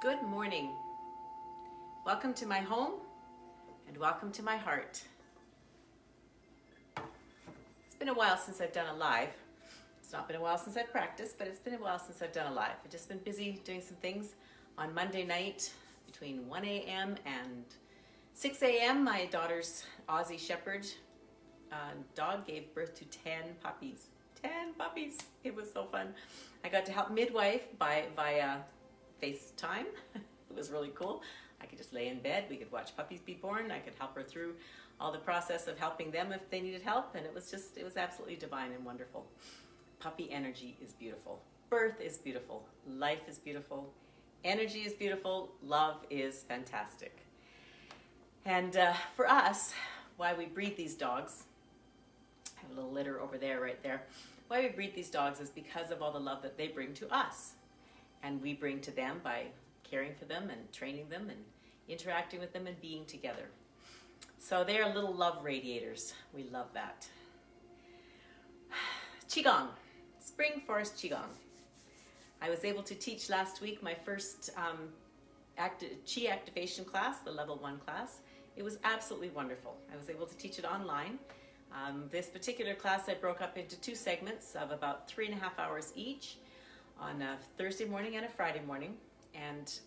Good morning. Welcome to my home and welcome to my heart. It's been a while since I've done a live. It's not been a while since I've practiced, but it's been a while since I've done a live. I've just been busy doing some things. On Monday night between 1 a.m. and 6 a.m. my daughter's Aussie Shepherd dog gave birth to 10 puppies. 10 puppies. It was so fun. I got to help midwife via FaceTime. It was really cool. I could just lay in bed. We could watch puppies be born. I could help her through all the process of helping them if they needed help. And it was absolutely divine and wonderful. Puppy energy is beautiful. Birth is beautiful. Life is beautiful. Energy is beautiful. Love is fantastic. And for us, why we breed these dogs, I have a little litter over there, right there. Why we breed these dogs is because of all the love that they bring to us. And we bring to them by caring for them and training them and interacting with them and being together. So they are little love radiators. We love that. Qigong, Spring Forest Qigong. I was able to teach last week my first Qi activation class, the level 1 class. It was absolutely wonderful. I was able to teach it online. This particular class I broke up into 2 segments of about 3.5 hours each on a Thursday morning and a Friday morning, and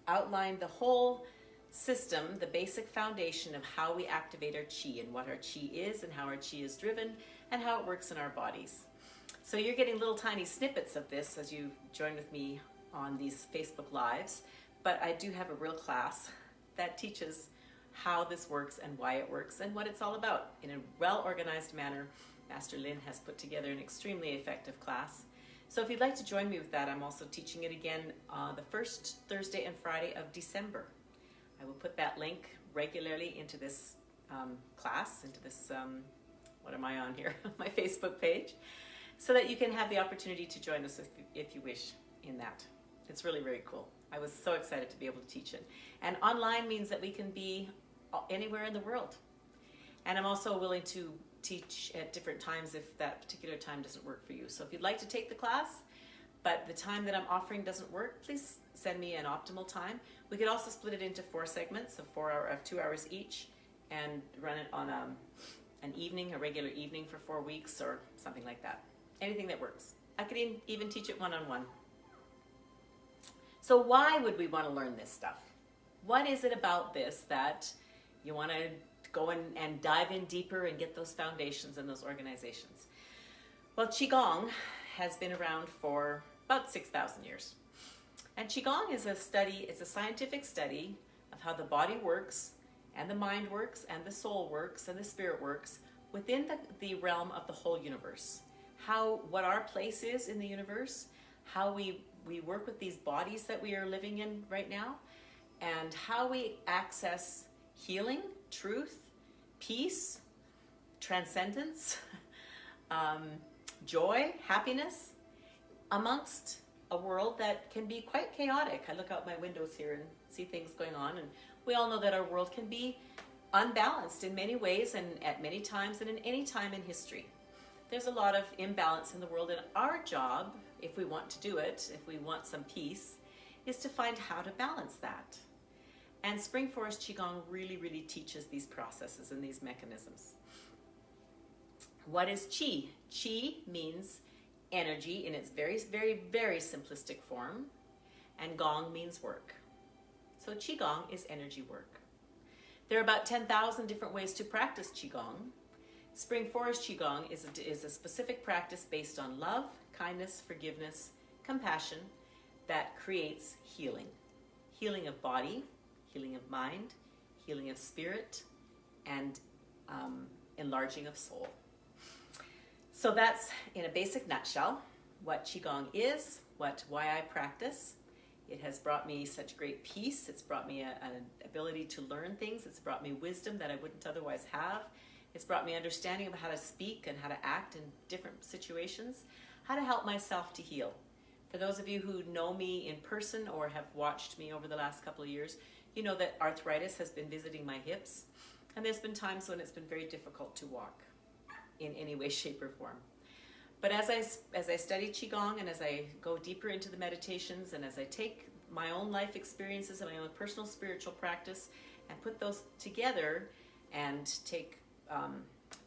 outlined the whole system, the basic foundation of how we activate our Qi and what our Qi is and how our Qi is driven and how it works in our bodies. So you're getting little tiny snippets of this as you join with me on these Facebook Lives, but I do have a real class that teaches how this works and why it works and what it's all about. In a well-organized manner, Master Lin has put together an extremely effective class. So if you'd like to join me with that, I'm also teaching it again the first Thursday and Friday of December. I will put that link regularly into this class, into this, what am I on here? My Facebook page, so that you can have the opportunity to join us if you wish in that. It's really, very cool. I was so excited to be able to teach it. And online means that we can be anywhere in the world. And I'm also willing to teach at different times if that particular time doesn't work for you. So if you'd like to take the class, but the time that I'm offering doesn't work, please send me an optimal time. We could also split it into 4 segments of 2 hours each and run it on an evening, a regular evening for 4 weeks or something like that. Anything that works. I could even teach it one-on-one. So why would we want to learn this stuff? What is it about this that you want to go in and dive in deeper and get those foundations and those organizations? Well, Qigong has been around for about 6,000 years. And Qigong is a study, it's a scientific study of how the body works and the mind works and the soul works and the spirit works within the realm of the whole universe. What our place is in the universe, how we work with these bodies that we are living in right now, and how we access healing, truth, peace, transcendence, joy, happiness, amongst a world that can be quite chaotic. I look out my windows here and see things going on, and we all know that our world can be unbalanced in many ways and at many times and in any time in history. There's a lot of imbalance in the world, and our job, if we want to do it, if we want some peace, is to find how to balance that. And Spring Forest Qigong really, really teaches these processes and these mechanisms. What is Qi? Qi means energy in its very, very, very simplistic form, and Gong means work. So Qigong is energy work. There are about 10,000 different ways to practice Qigong. Spring Forest Qigong is a specific practice based on love, kindness, forgiveness, compassion that creates healing. Healing of body, healing of mind, healing of spirit, and enlarging of soul. So that's, in a basic nutshell, what Qigong is, why I practice. It has brought me such great peace. It's brought me an ability to learn things. It's brought me wisdom that I wouldn't otherwise have. It's brought me understanding of how to speak and how to act in different situations, how to help myself to heal. For those of you who know me in person or have watched me over the last couple of years, you know that arthritis has been visiting my hips, and there's been times when it's been very difficult to walk in any way, shape, or form. But as I study Qigong and as I go deeper into the meditations and as I take my own life experiences and my own personal spiritual practice and put those together and take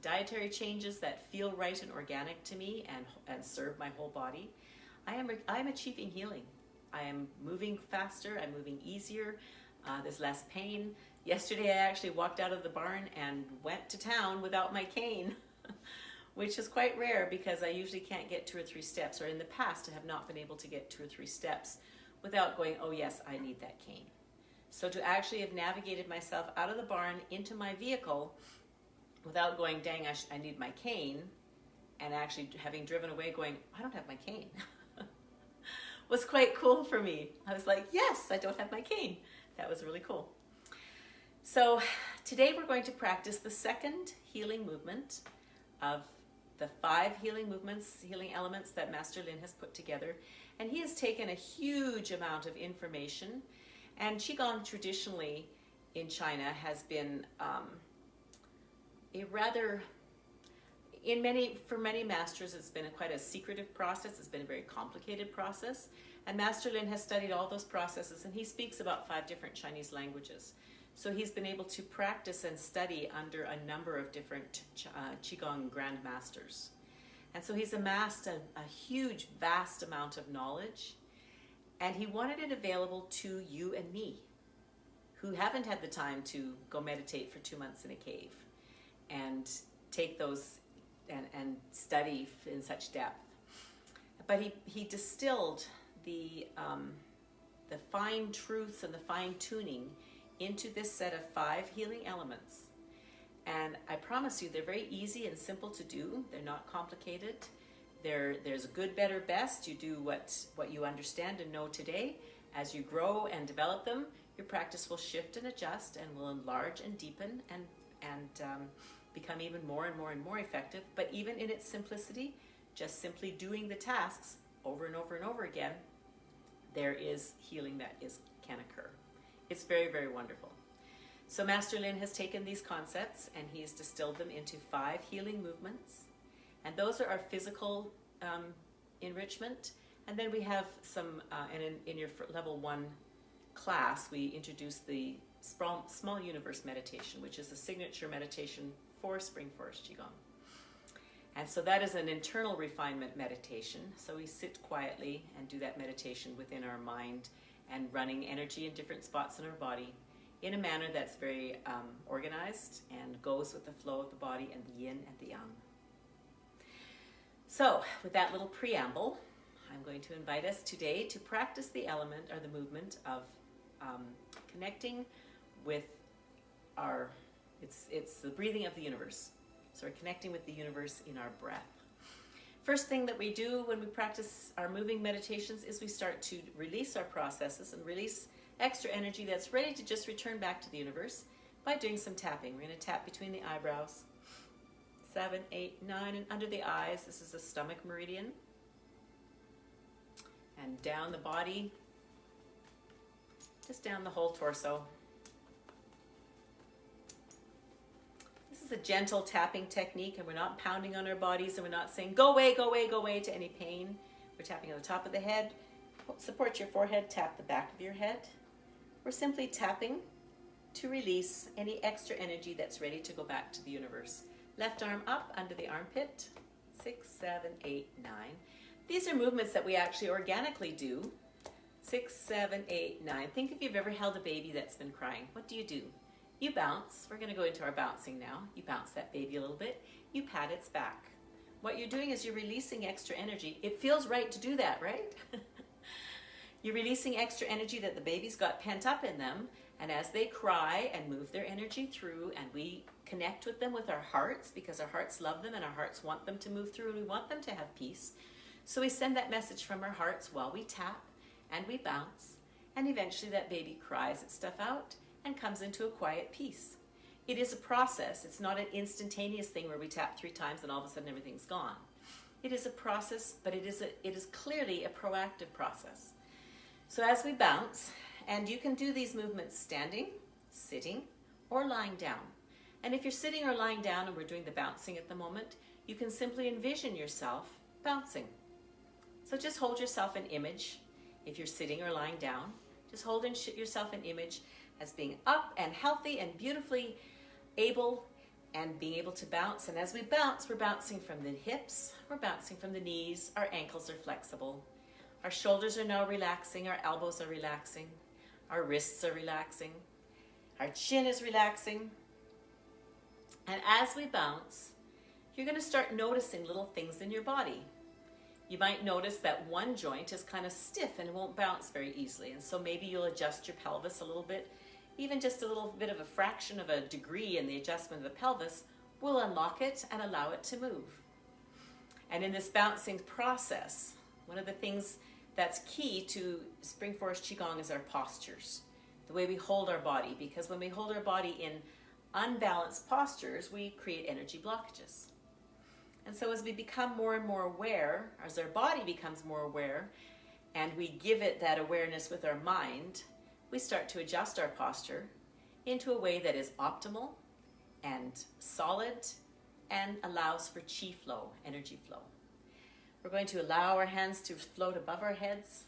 dietary changes that feel right and organic to me and serve my whole body, I am achieving healing. I am moving faster, I'm moving easier, there's less pain. Yesterday I actually walked out of the barn and went to town without my cane, which is quite rare because I usually can't get 2 or 3 steps, or in the past I have not been able to get 2 or 3 steps without going, oh yes, I need that cane. So to actually have navigated myself out of the barn into my vehicle without going, dang, I need my cane, and actually having driven away going, I don't have my cane, was quite cool for me. I was like, yes, I don't have my cane. That was really cool. So today we're going to practice the second healing movement of the 5 healing movements, healing elements that Master Lin has put together. And he has taken a huge amount of information. And Qigong traditionally in China has been a rather, for many masters, it's been quite a secretive process. It's been a very complicated process. And Master Lin has studied all those processes, and he speaks about 5 different Chinese languages. So he's been able to practice and study under a number of different Qigong grandmasters. And so he's amassed a huge, vast amount of knowledge, and he wanted it available to you and me, who haven't had the time to go meditate for 2 months in a cave and take those and study in such depth. But he distilled the fine truths and the fine tuning into this set of 5 healing elements. And I promise you, they're very easy and simple to do. They're not complicated. There's a good, better, best. You do what you understand and know today. As you grow and develop them, your practice will shift and adjust and will enlarge and deepen and become even more and more and more effective. But even in its simplicity, just simply doing the tasks over and over and over again, there is healing that can occur. It's very, very wonderful. So Master Lin has taken these concepts and he's distilled them into 5 healing movements. And those are our physical enrichment. And then we have some, in your level 1 class, we introduced the small universe meditation, which is a signature meditation for Spring Forest Qigong. And so that is an internal refinement meditation. So we sit quietly and do that meditation within our mind and running energy in different spots in our body in a manner that's very organized and goes with the flow of the body and the yin and the yang. So with that little preamble, I'm going to invite us today to practice the element or the movement of connecting with it's the breathing of the universe. So we're connecting with the universe in our breath. First thing that we do when we practice our moving meditations is we start to release our processes and release extra energy that's ready to just return back to the universe by doing some tapping. We're going to tap between the eyebrows, 7, 8, 9, and under the eyes. This is the stomach meridian. And down the body, just down the whole torso. This is a gentle tapping technique, and we're not pounding on our bodies, and we're not saying, go away, go away, go away to any pain. We're tapping on the top of the head. Support your forehead, tap the back of your head. We're simply tapping to release any extra energy that's ready to go back to the universe. Left arm up under the armpit, 6, 7, 8, 9. These are movements that we actually organically do. 6, 7, 8, 9. Think if you've ever held a baby that's been crying. What do? You bounce. We're going to go into our bouncing now. You bounce that baby a little bit. You pat its back. What you're doing is you're releasing extra energy. It feels right to do that, right? You're releasing extra energy that the baby's got pent up in them, and as they cry and move their energy through, and we connect with them with our hearts, because our hearts love them and our hearts want them to move through and we want them to have peace. So we send that message from our hearts while we tap and we bounce, and eventually that baby cries its stuff out and comes into a quiet peace. It is a process. It's not an instantaneous thing where we tap 3 times and all of a sudden everything's gone. It is a process, but it is clearly a proactive process. So as we bounce, and you can do these movements standing, sitting, or lying down. And if you're sitting or lying down and we're doing the bouncing at the moment, you can simply envision yourself bouncing. So just hold yourself an image if you're sitting or lying down, Just hold yourself an image as being up and healthy and beautifully able and being able to bounce. And as we bounce, we're bouncing from the hips, we're bouncing from the knees, our ankles are flexible. Our shoulders are now relaxing, our elbows are relaxing, our wrists are relaxing, our chin is relaxing. And as we bounce, you're going to start noticing little things in your body. You might notice that one joint is kind of stiff and won't bounce very easily. And so maybe you'll adjust your pelvis a little bit. Even just a little bit of a fraction of a degree in the adjustment of the pelvis will unlock it and allow it to move. And in this bouncing process, one of the things that's key to Spring Forest Qigong is our postures, the way we hold our body, because when we hold our body in unbalanced postures, we create energy blockages. And so as we become more and more aware, as our body becomes more aware, and we give it that awareness with our mind, we start to adjust our posture into a way that is optimal and solid and allows for chi flow, energy flow. We're going to allow our hands to float above our heads.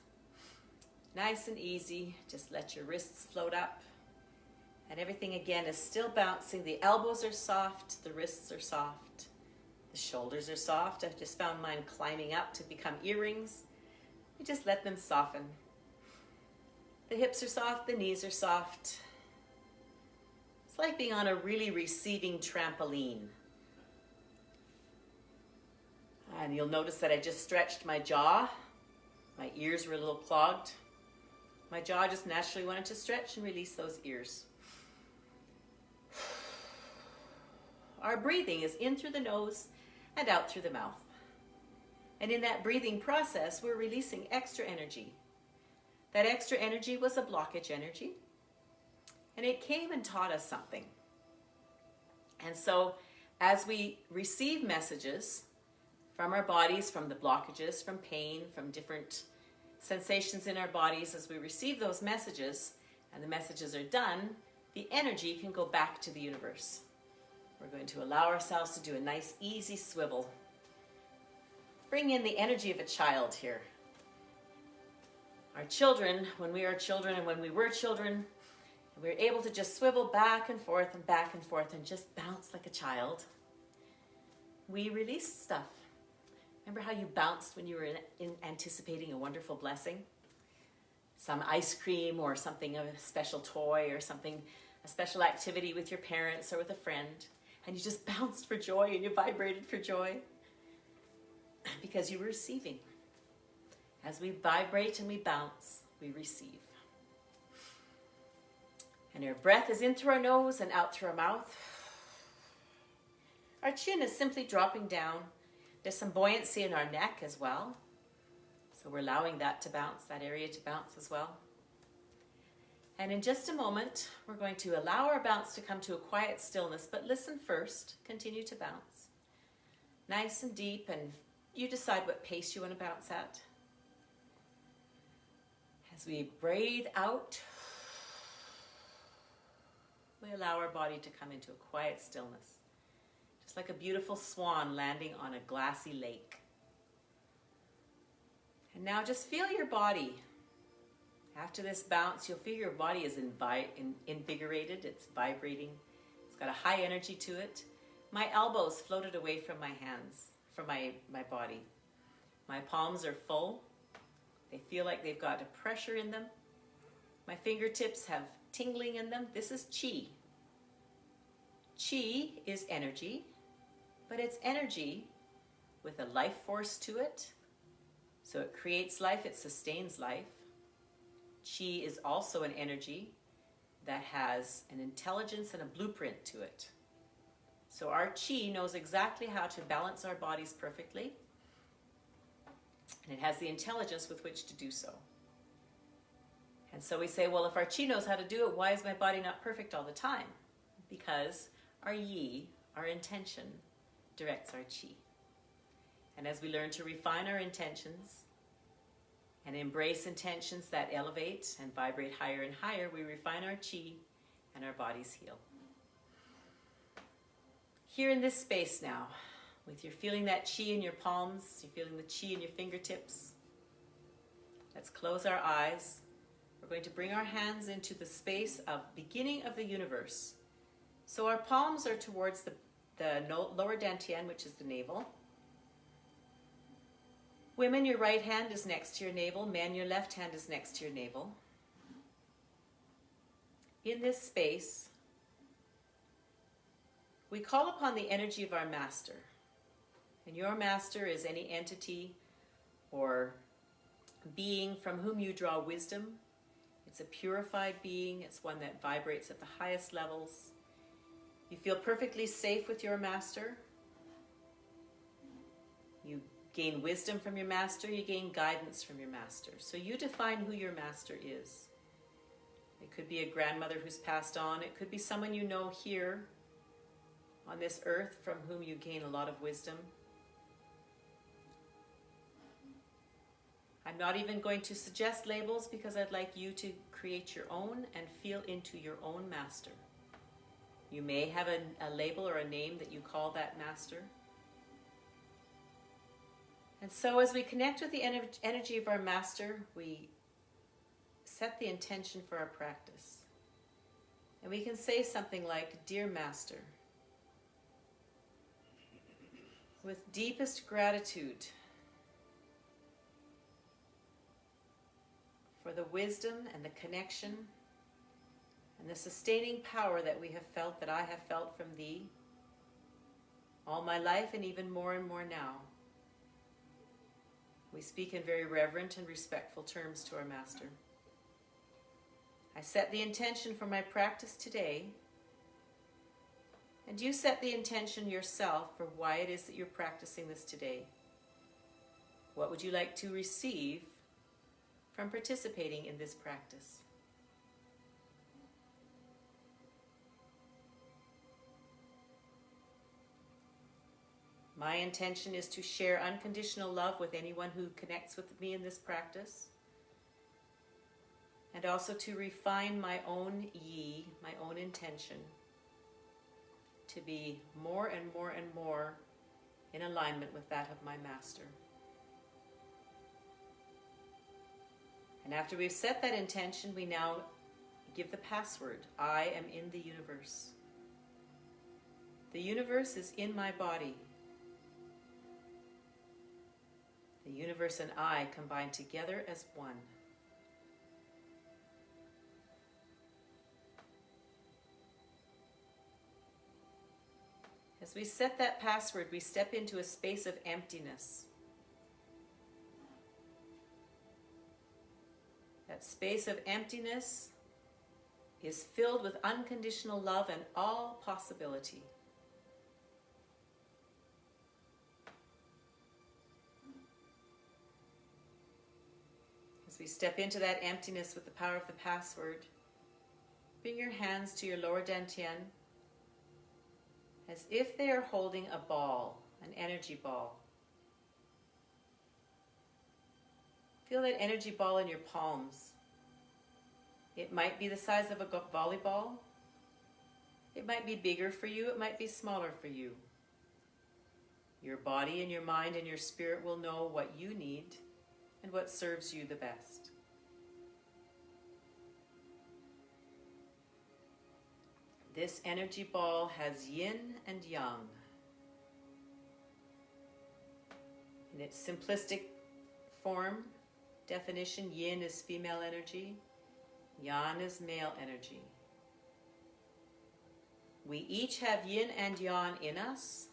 Nice and easy. Just let your wrists float up. And everything again is still bouncing. The elbows are soft. The wrists are soft. The shoulders are soft. I've just found mine climbing up to become earrings. We just let them soften. The hips are soft. The knees are soft. It's like being on a really receiving trampoline. And you'll notice that I just stretched my jaw. My ears were a little clogged. My jaw just naturally wanted to stretch and release those ears. Our breathing is in through the nose and out through the mouth. And in that breathing process, we're releasing extra energy. That extra energy was a blockage energy. And it came and taught us something. And so as we receive messages from our bodies, from the blockages, from pain, from different sensations in our bodies, as we receive those messages and the messages are done, the energy can go back to the universe. We're going to allow ourselves to do a nice, easy swivel. Bring in the energy of a child here. Our children, when we are children and when we were children, we were able to just swivel back and forth and just bounce like a child. We released stuff. Remember how you bounced when you were in anticipating a wonderful blessing? Some ice cream or something, a special toy or something, a special activity with your parents or with a friend. And you just bounced for joy and you vibrated for joy because you were receiving. As we vibrate and we bounce, we receive. And our breath is in through our nose and out through our mouth. Our chin is simply dropping down. There's some buoyancy in our neck as well. So we're allowing that to bounce, that area to bounce as well. And in just a moment, we're going to allow our bounce to come to a quiet stillness, but listen first, continue to bounce. Nice and deep, and you decide what pace you want to bounce at. As we breathe out, we allow our body to come into a quiet stillness. Just like a beautiful swan landing on a glassy lake. And now just feel your body. After this bounce, you'll feel your body is invigorated, it's vibrating, it's got a high energy to it. My elbows floated away from my hands, from my body. My palms are full. They feel like they've got a pressure in them. My fingertips have tingling in them. This is Qi. Qi is energy, but it's energy with a life force to it. So it creates life, it sustains life. Qi is also an energy that has an intelligence and a blueprint to it. So our Qi knows exactly how to balance our bodies perfectly, and it has the intelligence with which to do so. And so we say, well, if our Qi knows how to do it, why is my body not perfect all the time? Because our Yi, our intention, directs our Qi. And as we learn to refine our intentions and embrace intentions that elevate and vibrate higher and higher, we refine our Qi and our bodies heal. Here in this space now, with you're feeling that Qi in your palms, you're feeling the Qi in your fingertips, let's close our eyes. We're going to bring our hands into the space of beginning of the universe. So our palms are towards the lower dantian, which is the navel. Women, your right hand is next to your navel. Men, your left hand is next to your navel. In this space, we call upon the energy of our master. And your master is any entity or being from whom you draw wisdom. It's a purified being. It's one that vibrates at the highest levels. You feel perfectly safe with your master. You gain wisdom from your master. You gain guidance from your master. So you define who your master is. It could be a grandmother who's passed on. It could be someone you know here on this earth from whom you gain a lot of wisdom. I'm not even going to suggest labels because I'd like you to create your own and feel into your own master. You may have a label or a name that you call that master. And so as we connect with the energy of our master, we set the intention for our practice. And we can say something like, "Dear Master, with deepest gratitude for the wisdom and the connection and the sustaining power that we have felt, that I have felt from Thee all my life and even more and more now." We speak in very reverent and respectful terms to our Master. I set the intention for my practice today, and you set the intention yourself for why it is that you're practicing this today. What would you like to receive from participating in this practice? My intention is to share unconditional love with anyone who connects with me in this practice, and also to refine my own yi, my own intention, to be more and more and more in alignment with that of my master. And after we've set that intention, we now give the password, "I am in the universe." The universe is in my body. The universe and I combine together as one. As we set that password, we step into a space of emptiness. That space of emptiness is filled with unconditional love and all possibility. As we step into that emptiness with the power of the password, bring your hands to your lower dantian as if they are holding a ball, an energy ball. Feel that energy ball in your palms. It might be the size of a volleyball. It might be bigger for you. It might be smaller for you. Your body and your mind and your spirit will know what you need and what serves you the best. This energy ball has yin and yang. In its simplistic form, definition, yin is female energy, yang is male energy. We each have yin and yang in us.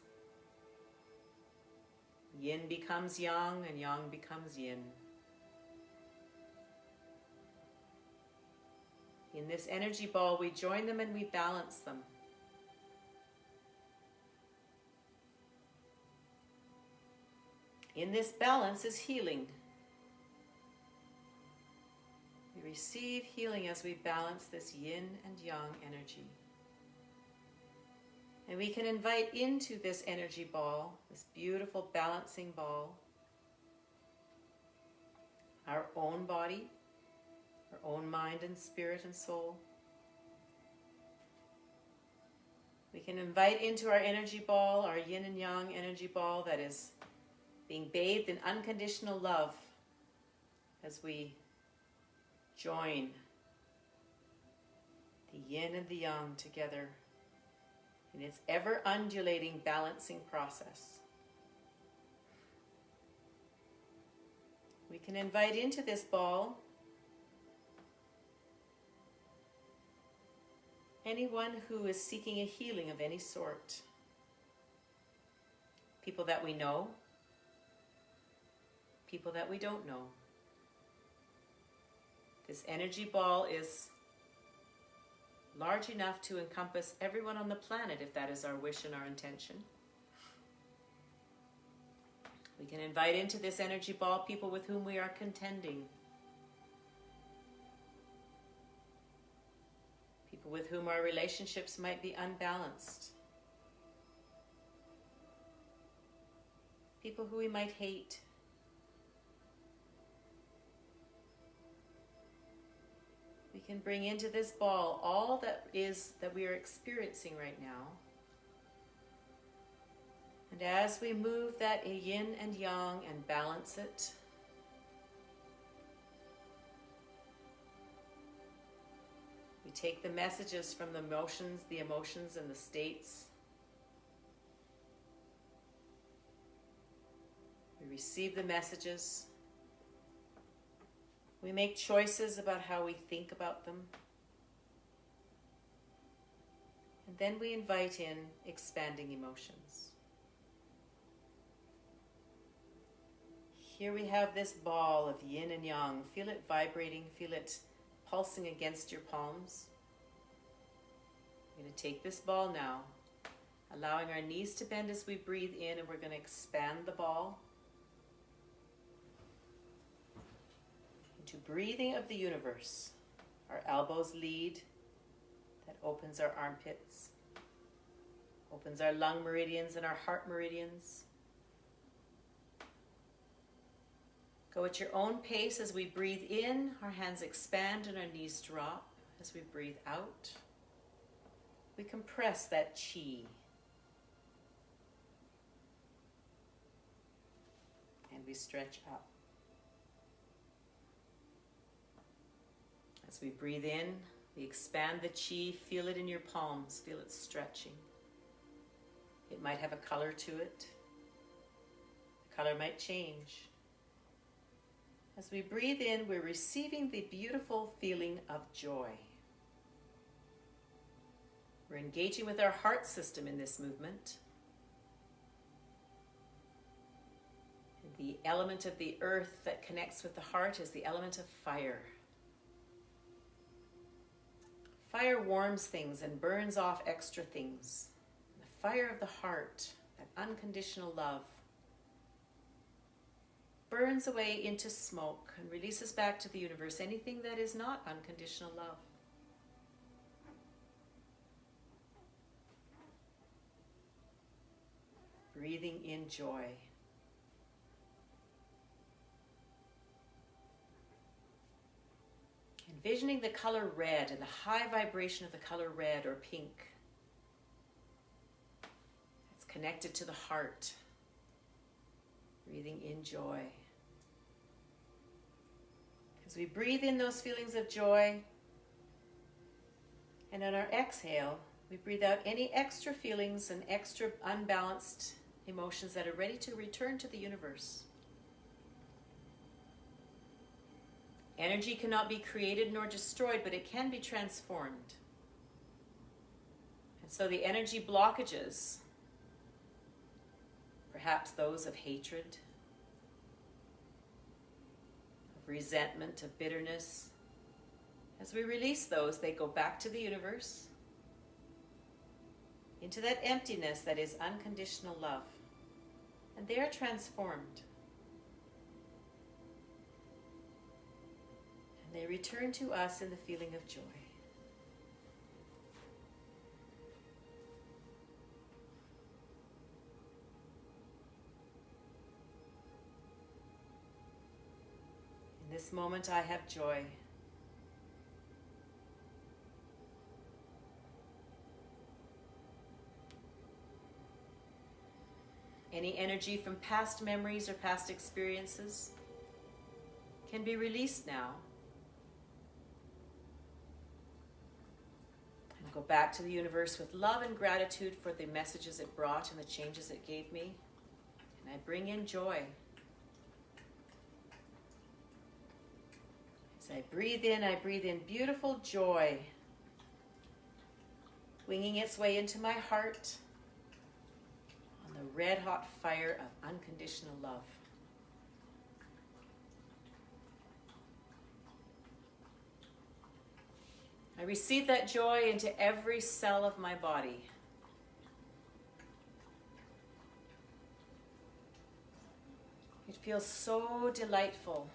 Yin becomes yang and yang becomes yin. In this energy ball, we join them and we balance them. In this balance is healing. We receive healing as we balance this yin and yang energy. And we can invite into this energy ball, this beautiful balancing ball, our own body, our own mind and spirit and soul. We can invite into our energy ball, our yin and yang energy ball that is being bathed in unconditional love as we join the yin and the yang together in its ever undulating balancing process. We can invite into this ball anyone who is seeking a healing of any sort. People that we know, people that we don't know. This energy ball is large enough to encompass everyone on the planet if that is our wish and our intention. We can invite into this energy ball people with whom we are contending. People with whom our relationships might be unbalanced. People who we might hate. We can bring into this ball all that we are experiencing right now. And as we move that yin and yang and balance it, we take the messages from the emotions and the states. We receive the messages. We make choices about how we think about them. And then we invite in expanding emotions. Here we have this ball of yin and yang. Feel it vibrating, feel it pulsing against your palms. We're going to take this ball now, allowing our knees to bend as we breathe in, and we're going to expand the ball into breathing of the universe. Our elbows lead, that opens our armpits, opens our lung meridians and our heart meridians. Go at your own pace as we breathe in, our hands expand and our knees drop. As we breathe out, we compress that chi. And we stretch up. As we breathe in, we expand the chi, feel it in your palms, feel it stretching. It might have a color to it. The color might change. As we breathe in, we're receiving the beautiful feeling of joy. We're engaging with our heart system in this movement. And the element of the earth that connects with the heart is the element of fire. Fire warms things and burns off extra things. The fire of the heart, that unconditional love, burns away into smoke and releases back to the universe anything that is not unconditional love. Breathing in joy. Envisioning the color red and the high vibration of the color red or pink. It's connected to the heart. Breathing in joy. As we breathe in those feelings of joy, and on our exhale, we breathe out any extra feelings and extra unbalanced emotions that are ready to return to the universe. Energy cannot be created nor destroyed, but it can be transformed. And so the energy blockages, perhaps those of hatred, of resentment, of bitterness, as we release those, they go back to the universe, into that emptiness that is unconditional love. And they are transformed. And they return to us in the feeling of joy. In this moment, I have joy. Any energy from past memories or past experiences can be released now. Go back to the universe with love and gratitude for the messages it brought and the changes it gave me. And I bring in joy. As I breathe in beautiful joy, winging its way into my heart on the red-hot fire of unconditional love. I receive that joy into every cell of my body. It feels so delightful.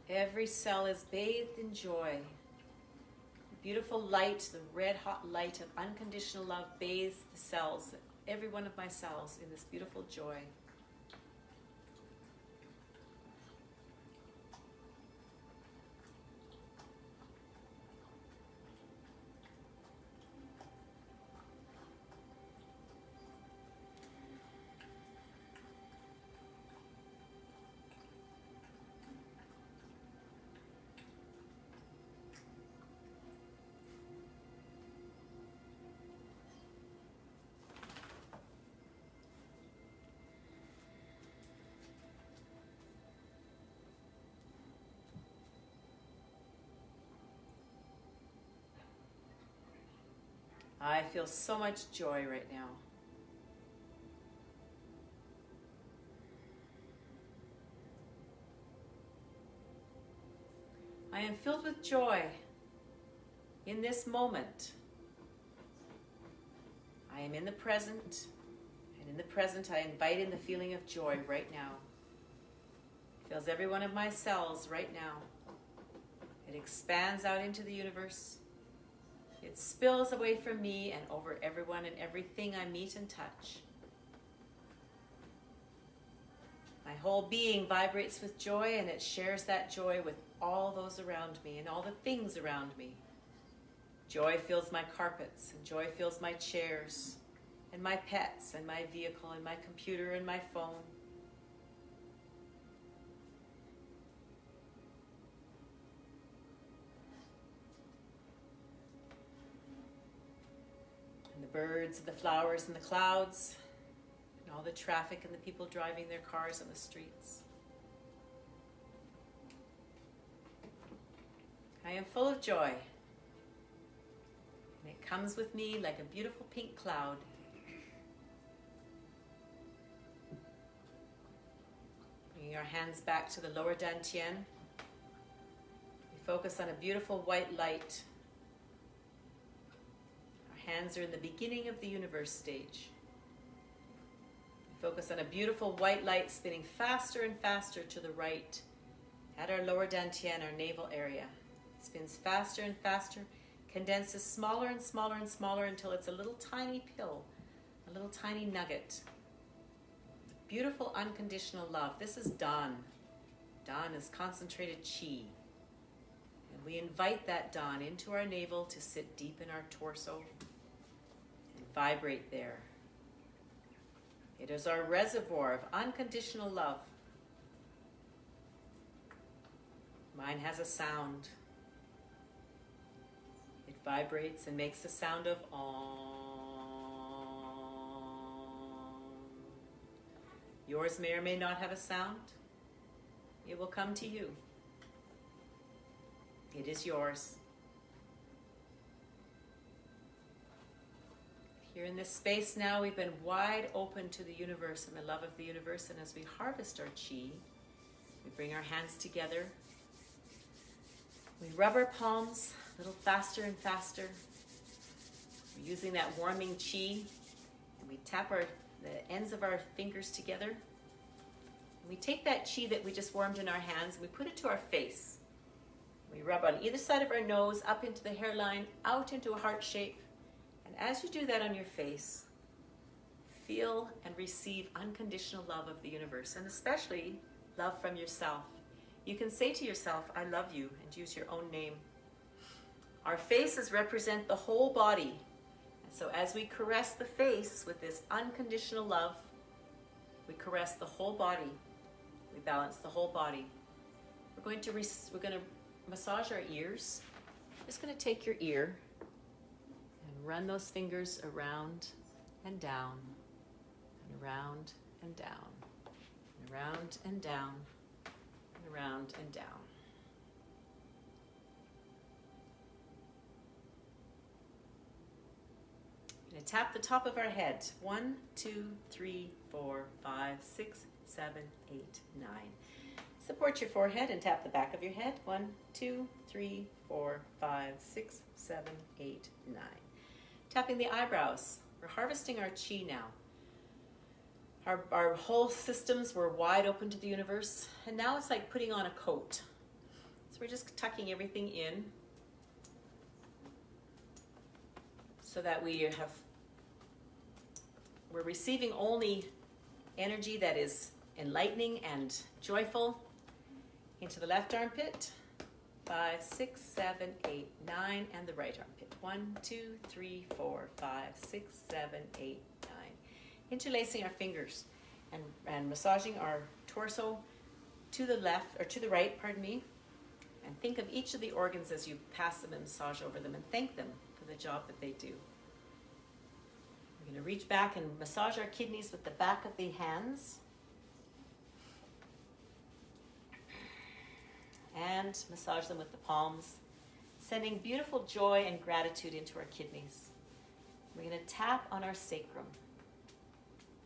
Every cell is bathed in joy. The beautiful light, the red-hot light of unconditional love bathes the cells, every one of my cells, in this beautiful joy. I feel so much joy right now. I am filled with joy in this moment. I am in the present, and in the present I invite in the feeling of joy right now. It fills every one of my cells right now. It expands out into the universe. It spills away from me and over everyone and everything I meet and touch. My whole being vibrates with joy, and it shares that joy with all those around me and all the things around me. Joy fills my carpets, and joy fills my chairs, and my pets, and my vehicle, and my computer, and my phone. The birds, and the flowers, and the clouds, and all the traffic and the people driving their cars on the streets. I am full of joy, and it comes with me like a beautiful pink cloud. Bringing our hands back to the lower dantian, we focus on a beautiful white light. Hands are in the beginning of the universe stage. We focus on a beautiful white light spinning faster and faster to the right at our lower dantian, our navel area. It spins faster and faster, condenses smaller and smaller and smaller until it's a little tiny pill, a little tiny nugget. Beautiful unconditional love. This is Dan. Dan is concentrated chi. And we invite that Dan into our navel to sit deep in our torso. Vibrate there. It is our reservoir of unconditional love. Mine has a sound. It vibrates and makes the sound of Om. Yours may or may not have a sound. It will come to you. It is yours. Here in this space now, we've been wide open to the universe and the love of the universe. And as we harvest our chi, we bring our hands together. We rub our palms a little faster and faster. We're using that warming chi. And we tap the ends of our fingers together. And we take that chi that we just warmed in our hands and we put it to our face. We rub on either side of our nose, up into the hairline, out into a heart shape. And as you do that on your face, feel and receive unconditional love of the universe, and especially love from yourself. You can say to yourself, I love you, and use your own name. Our faces represent the whole body. And so as we caress the face with this unconditional love, we caress the whole body. We balance the whole body. We're going to massage our ears. Just going to take your ear and run those fingers around and down, and around and down, and around and down, and around and down. We're going to tap the top of our head. 1, 2, 3, 4, 5, 6, 7, 8, 9. Support your forehead and tap the back of your head. 1, 2, 3, 4, 5, 6, 7, 8, 9. Tapping the eyebrows. We're harvesting our chi now. Our whole systems were wide open to the universe, and now it's like putting on a coat. So we're just tucking everything in so that we're receiving only energy that is enlightening and joyful. Into the left armpit. 5, 6, 7, 8, 9, and the right armpit. 1, 2, 3, 4, 5, 6, 7, 8, 9. Interlacing our fingers and massaging our torso to the left, or to the right, pardon me. And think of each of the organs as you pass them and massage over them, and thank them for the job that they do. We're going to reach back and massage our kidneys with the back of the hands. And massage them with the palms, sending beautiful joy and gratitude into our kidneys. We're going to tap on our sacrum.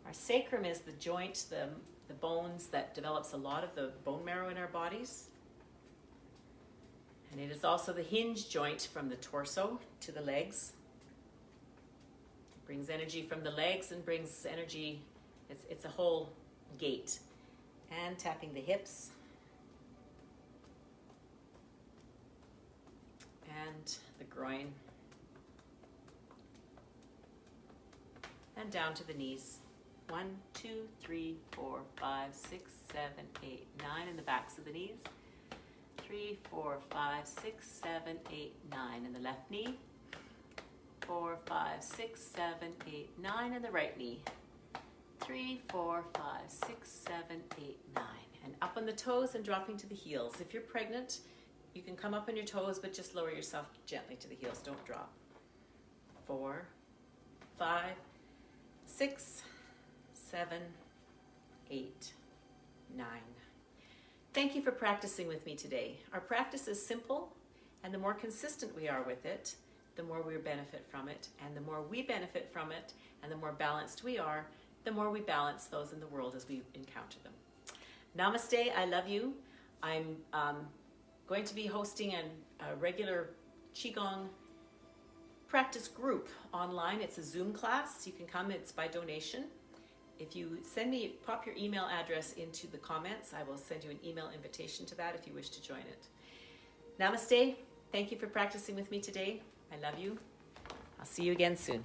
Our sacrum is the joint, the bones that develops a lot of the bone marrow in our bodies. And it is also the hinge joint from the torso to the legs. It brings energy from the legs and brings energy, it's a whole gate. And tapping the hips. And the groin. And down to the knees. 1, 2, 3, 4, 5, 6, 7, 8, 9 in the backs of the knees. 3, 4, 5, 6, 7, 8, 9 in the left knee. 4, 5, 6, 7, 8, 9 in the right knee. 3, 4, 5, 6, 7, 8, 9. And up on the toes and dropping to the heels. If you're pregnant, you can come up on your toes, but just lower yourself gently to the heels. Don't drop. 4, 5, 6, 7, 8, 9. Thank you for practicing with me today. Our practice is simple, and the more consistent we are with it, the more we benefit from it. And the more we benefit from it, and the more balanced we are, the more we balance those in the world as we encounter them. Namaste, I love you. I'm going to be hosting a regular Qigong practice group online. It's a Zoom class. You can come, it's by donation. If you pop your email address into the comments, I will send you an email invitation to that if you wish to join it. Namaste. Thank you for practicing with me today. I love you. I'll see you again soon.